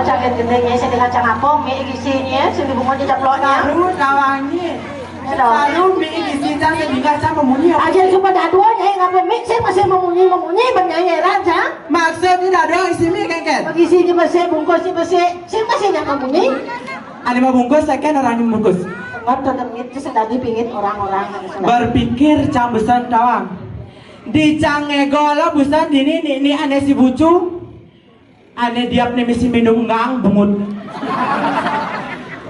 caket gendengnya saya dengan cangapong, mie isinya, sini bunga di caploknya. Baru kawannya. Baru mie isi cang sehingga cang memunyi. Aja cuma daduanya, ngapa mie saya masih memunyi bernyanyi raja. Maksudnya dado isi mie kan? Isi di masih bungkusnya saya masih yang memunyi. Ada mau bungkus, second orang yang bungkus. Waktu dengit itu sedang dipingit orang-orang. Berpikir cang besan tawang. Di cang ngegolo busan ini aneh si bucu. Aneh diap nih misi minum ngang bungut.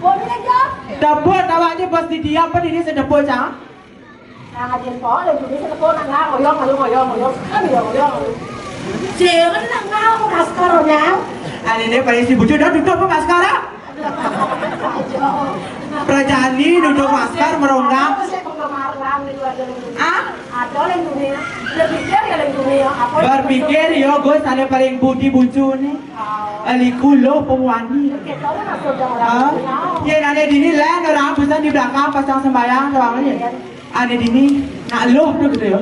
Boleh aja. Dapur awaknya pas di diap apa ini sedepur cang? Nah, ngajin po, dan jadi sedepur nang ngoyong. Jangan nang kaskarnya. Aneh deh pada si bucu dah duduk apa maskara? Prajani duduk maskar meronggang. Ah? Berpikir yo gue sana paling budi bucu nih. Alikulo pemwani. Ya ada di sini lah orang bukan di belakang pasang sembayang soalnya. Ada di sini nak loh tuh gitu ya.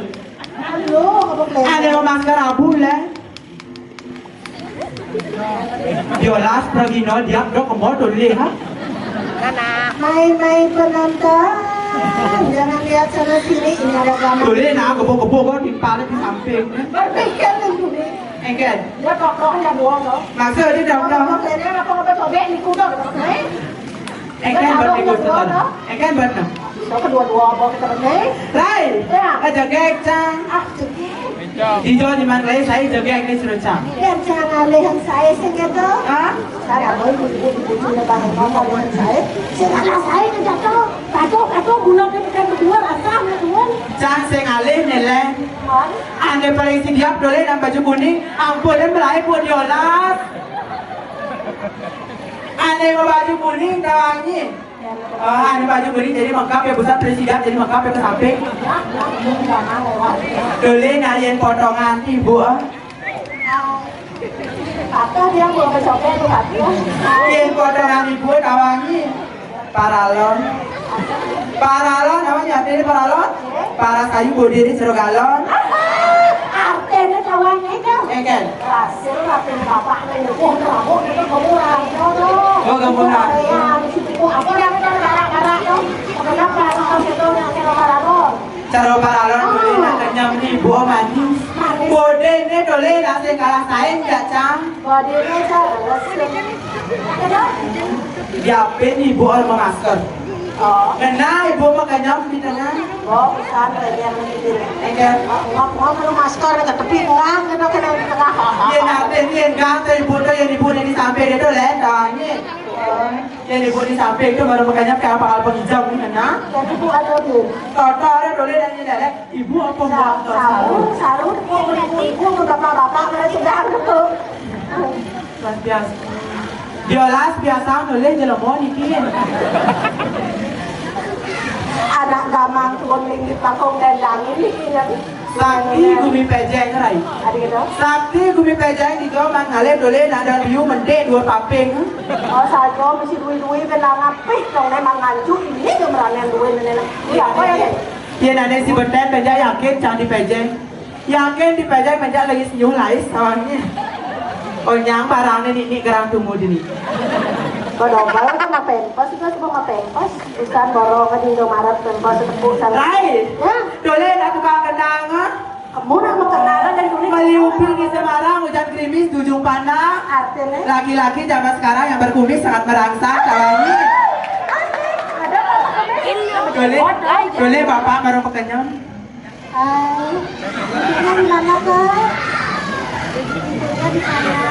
Ada masker abu lah. Diolas Pravino dia dok kemod dulu ha. Main penonton. Jangan lihat sana sini, ini ada gambar. Dulu nak kebo kok di paling di samping. Berpikir dulu nih. Engken. Dia kokohnya buang loh. Maksud dia dong. Ini apa nggak sobek di kuda gitu kan? Engken berikut setelah. Engken benar. So kedua-dua bawa kita benar. Rai. Ya. Ada gek cang. Ah, jadi. Di Jawa di mana saya jaga ini sudah cang. Lihat jangan alihan saya segitu. Ah? Saya boleh bujuk bangun ngomong dengan saya. Sekarang saya jatuh. Kacau bulan ini kan kedua rasanya tuan. Cang sing alih nilai. Ane paling siap dole dan baju kuning. Ampun dan belai pun diolas. Ane baju kuning dawangi. Ane baju kuning jadi mengkap ya pusat presiden jadi mengkap ya ke samping. Dole narian potongan ibu. Apa dia mau bercopet tuh hati? Yen potongan ibu dawangi. Paralon namanya ini paralon. Para kayu bodi ini seru galon. Artinya kawannya itu. Engken. Hasil rapiin bapak nih. Kamu itu kemurah. Oh kemurah. Ya, di situ apa yang gara-gara tuh? Kenapa harus itu yang gara-gara? Cara paralon dole nak kenyam ibu manis. Bodi ini dole nasi kalah saing enggak cang. Bodi ini cara Diapin ibu alma masker. Oh, Kena ibu mah kenyam di tengah. oh, pesan bagian ini. Engken. Ngomong masker ke tepi orang, kena di tengah. Yen ate yen gang ibu tuh yang ibu di samping itu lah tanya. Yang ibu di samping itu baru makanya kayak bakal penghijau nih kena. Jadi bu ada bu. Toto ada dole dan ini lah. Ibu apa buat Sarung, ibu udah bapak mulai sudah gitu. Luar biasa. Diolas biasa nulis jelemo dikin. Anak gamang turun linggit pangkong dendang ini ya. Sakti gumi pejeng rai. Ada gitu. Sakti gumi pejeng di jawa mangalep dole nada liu mende dua paping. Oh saja mesti duit benang apih dong memang nganjuk ini gemeranen duit nenek. Iya apa ya? Yen ada si beten pejeng yakin jangan di pejeng. Yakin di pejeng pejeng lagi senyum lais tawannya. Oh nyang barangnya ini gerang tunggu dini. Kodobal kan pempas itu semua pempas. Bukan borong ke di Indomaret pempas tepuk sana. Rai. Ya, Dole nak tukang kendang ah. kamu nak mengenal dari kuning. Meliupi di Semarang hujan gerimis di ujung pandang. Artinya Laki-laki zaman sekarang yang berkumis sangat merangsang tawannya. ada apa? Dole bapak baru pekenyam. Hai, ibunya di mana kak? Ibunya di mana?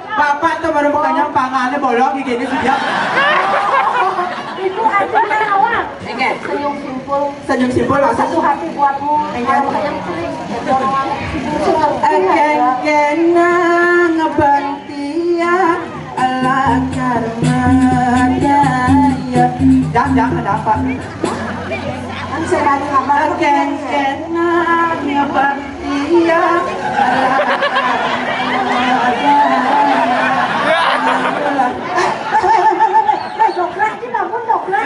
Bapak tuh baru pekenyam pangannya bolong gini sudah. Ibu aja awak. Senyum simpul. Senyum simpul Satu maksud. hati buatmu. Yang sering. Kena ngebantia ala karmanya. Jangan ada apa? Kan sekali ngabar. Kena ngebantia ala karmanya. Dokrak kita pun dokrak.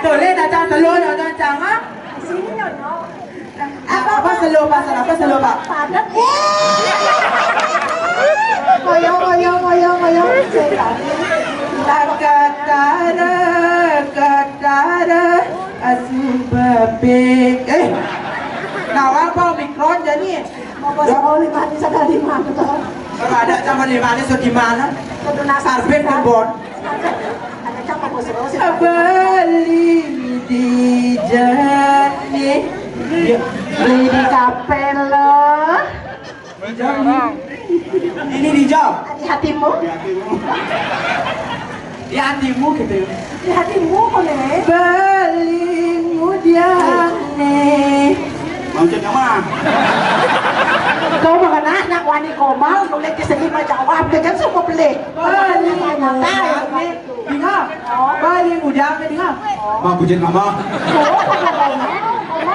Tulis dah jangan telur jangan jangan. Sini nyonya. Apa apa slow pasal apa slow pak? Padat. Ngoyo. Katara asubabek. Nawang pa Omicron jadi. Mau pasal lima di sana lima betul. Kalau ada sama di mana so di mana? Kedua Sarbet kebon. Ada cakap pasal sih. Abali di jani. Beli di kapel loh. Ini dijawab. Di hatimu. Di hatimu gitu. Di hatimu boleh. Balimu diane. Mau cek mah. Kau makan anak wani komal, boleh kesini jawab dengan semua beli. Balimu diane. Dengar. Balimu diane dengar. Mau cek mama.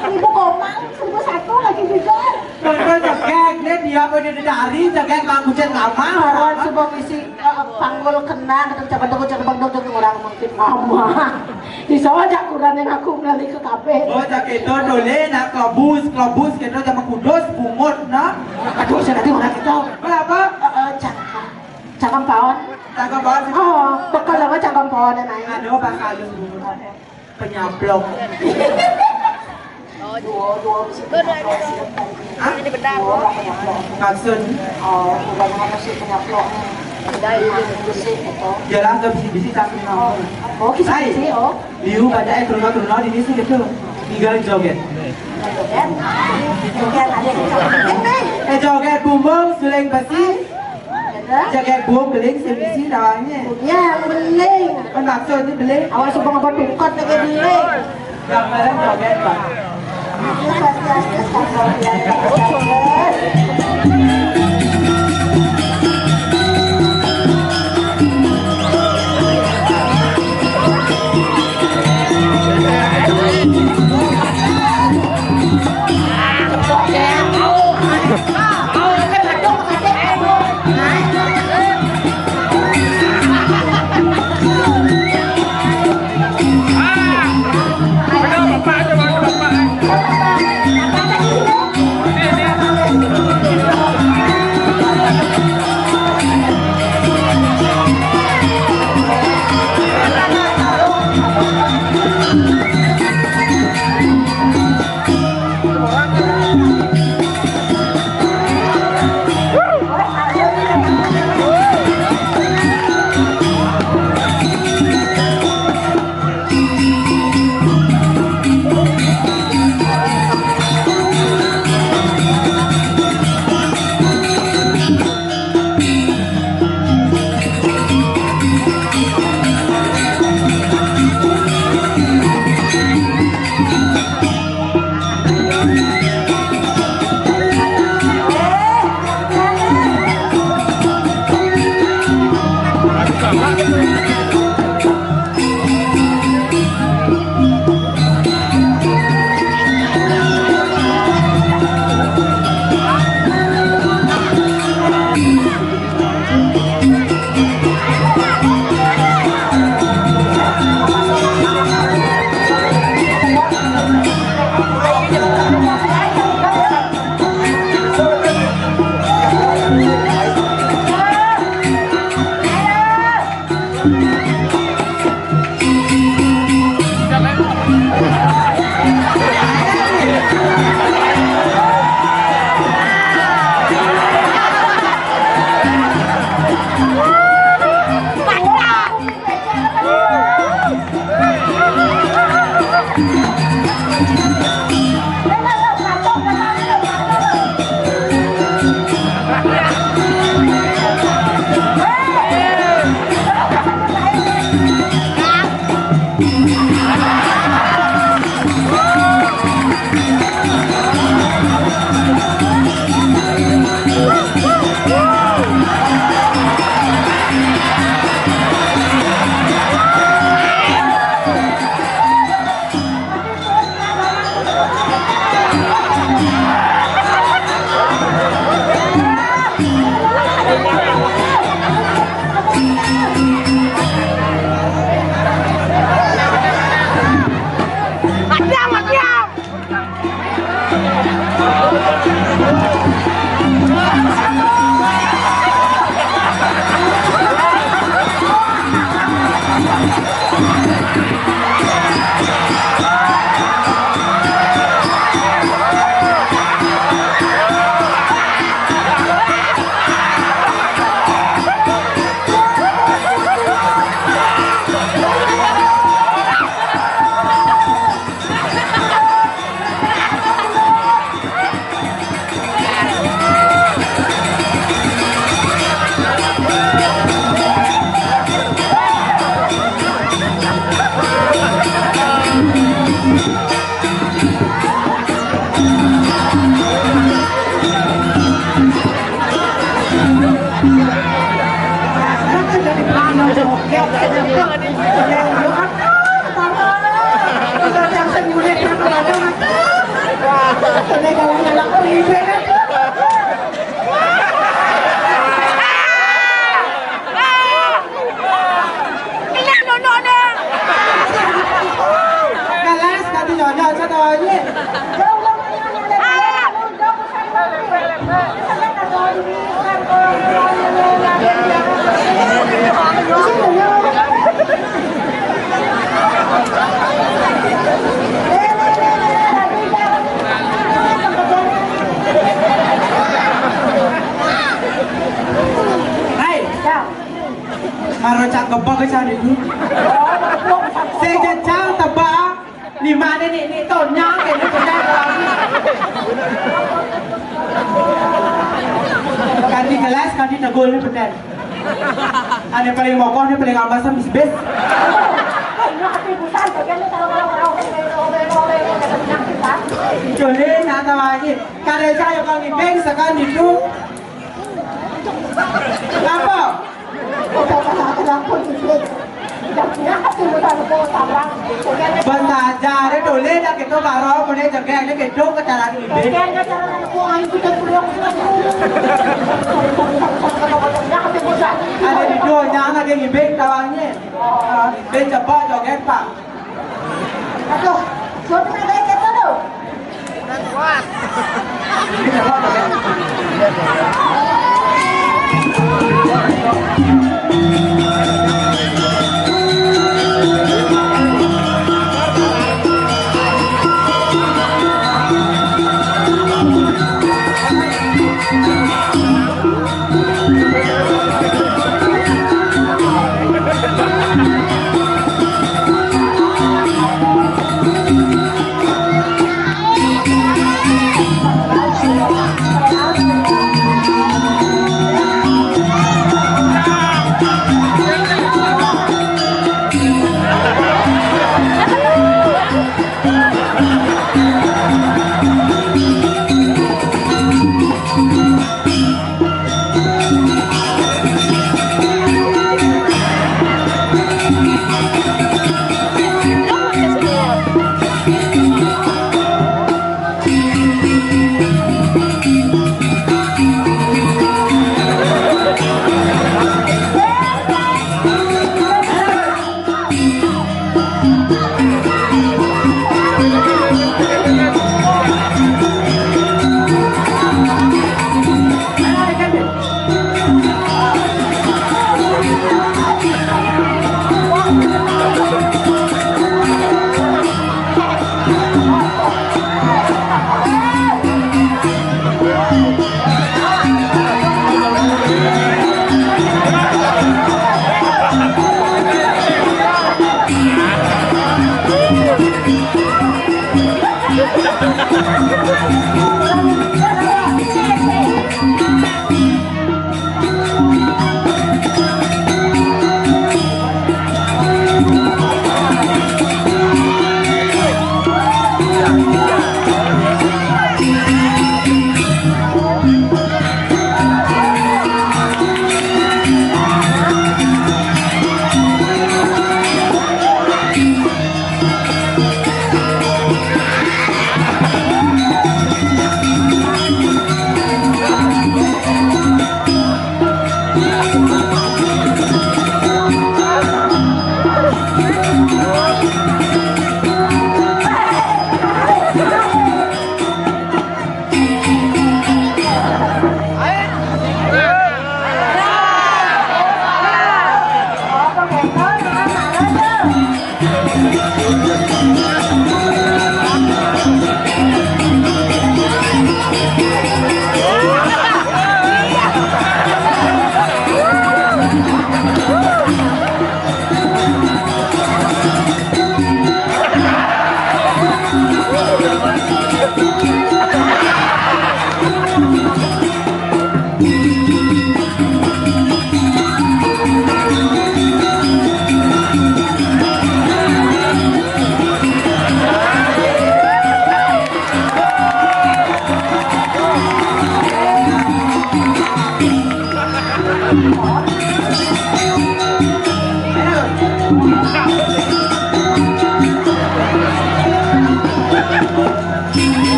Ibu komal, 1.001 lagi juga. Kau cekek dia pada dari cekek mau cek mama. Kawan sebuah isi panggul kena, ketemu cakap dong orang mungkin mama. Di sawah jak kurang yang aku ngali ke kafe. Oh cak itu dole nak kelobus kita sama kudus bungut nah. Aduh, saya nanti orang kita. Berapa? Cakap pawon. Cakap banget sih. Oh, bekal lama cakap pawon dan lain. Aduh bakal penyablok. Dua mesti penyaplok. Ini benda Maksud Oh, bukan mesti penyaplok. jalan ke bisi-bisi tak kenal. Oh, kisah-kisah, oh. Liu baca turun di sini gitu. Tinggal joget. Joget bumbung suling besi. Joget bumbung beling sebisi dawanya. Ya, beling. Kan maksudnya beling. Awas sebang apa tungkot lagi beling. Gambaran joget pak. Galas kami nyonya sa tayo. Hey, maro cakep banget sana itu. Saya jauh tebak. Ni mana ni tonya ke ni tonya lagi. Kanti gelas, kanti tegul ni benar. Ane paling mokok ni paling amas sama bisbes. Jadi nata lagi. Karena saya kalau ngibeng sekarang itu. Apa? Benda jare dole dah kita karo kone jaga ni kita ke cara ni. Ada di dua yang ada ni beg tawanya. Beg cepat joget pak. Aduh, suatu mana kita tu? Cepat joget.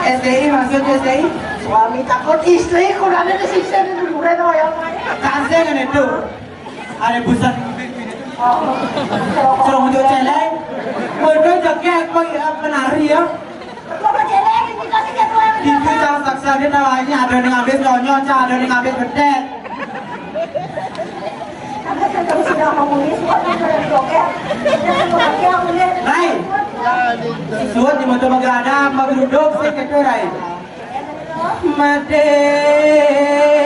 SDI maksudnya SDI? Suami takut istri kurangnya di sisi ini udah doyan. Cansnya kan itu ada busan suruh untuk celeng mereka jaket penari ya itu jangan saksa dia namanya ada yang ngambil nonyol ada yang ngambil bedet Rai suat di motor magadang magruduk sih keturai mate